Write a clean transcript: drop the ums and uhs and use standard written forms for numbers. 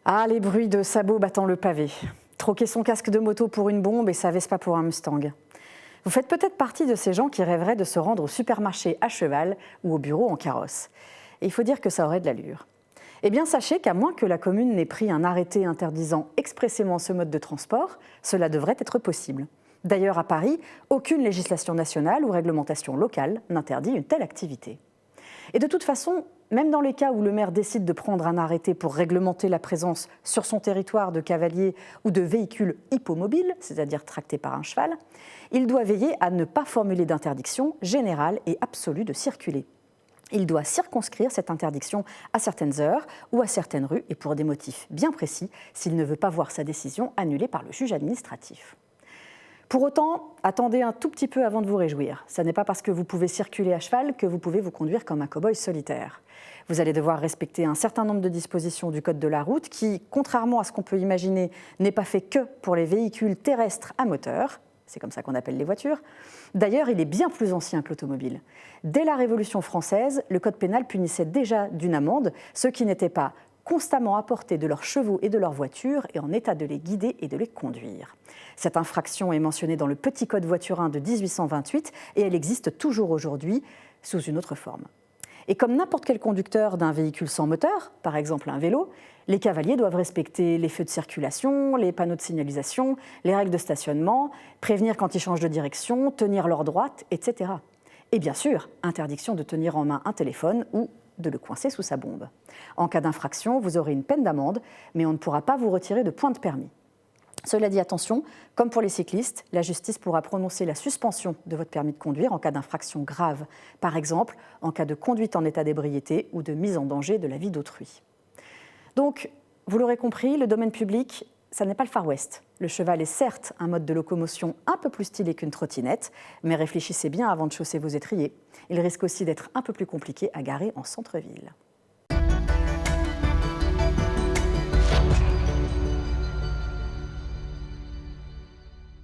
Ah, les bruits de sabots battant le pavé. Troquer son casque de moto pour une bombe et sa Vespa pour un Mustang. Vous faites peut-être partie de ces gens qui rêveraient de se rendre au supermarché à cheval ou au bureau en carrosse. Et il faut dire que ça aurait de l'allure. Eh bien, sachez qu'à moins que la commune n'ait pris un arrêté interdisant expressément ce mode de transport, cela devrait être possible. D'ailleurs, à Paris, aucune législation nationale ou réglementation locale n'interdit une telle activité. Et de toute façon, même dans les cas où le maire décide de prendre un arrêté pour réglementer la présence sur son territoire de cavaliers ou de véhicules hippomobiles, c'est-à-dire tractés par un cheval, il doit veiller à ne pas formuler d'interdiction générale et absolue de circuler. Il doit circonscrire cette interdiction à certaines heures ou à certaines rues et pour des motifs bien précis s'il ne veut pas voir sa décision annulée par le juge administratif. Pour autant, attendez un tout petit peu avant de vous réjouir. Ce n'est pas parce que vous pouvez circuler à cheval que vous pouvez vous conduire comme un cow-boy solitaire. Vous allez devoir respecter un certain nombre de dispositions du code de la route qui, contrairement à ce qu'on peut imaginer, n'est pas fait que pour les véhicules terrestres à moteur. C'est comme ça qu'on appelle les voitures. D'ailleurs, il est bien plus ancien que l'automobile. Dès la Révolution française, le code pénal punissait déjà d'une amende ceux qui n'étaient pas constamment à portée de leurs chevaux et de leurs voitures et en état de les guider et de les conduire. Cette infraction est mentionnée dans le Petit Code voiturin de 1828 et elle existe toujours aujourd'hui sous une autre forme. Et comme n'importe quel conducteur d'un véhicule sans moteur, par exemple un vélo, les cavaliers doivent respecter les feux de circulation, les panneaux de signalisation, les règles de stationnement, prévenir quand ils changent de direction, tenir leur droite, etc. Et bien sûr, interdiction de tenir en main un téléphone ou de le coincer sous sa bombe. En cas d'infraction, vous aurez une peine d'amende, mais on ne pourra pas vous retirer de points de permis. Cela dit, attention, comme pour les cyclistes, la justice pourra prononcer la suspension de votre permis de conduire en cas d'infraction grave, par exemple en cas de conduite en état d'ébriété ou de mise en danger de la vie d'autrui. Donc, vous l'aurez compris, le domaine public, ça n'est pas le Far West. Le cheval est certes un mode de locomotion un peu plus stylé qu'une trottinette, mais réfléchissez bien avant de chausser vos étriers. Il risque aussi d'être un peu plus compliqué à garer en centre-ville.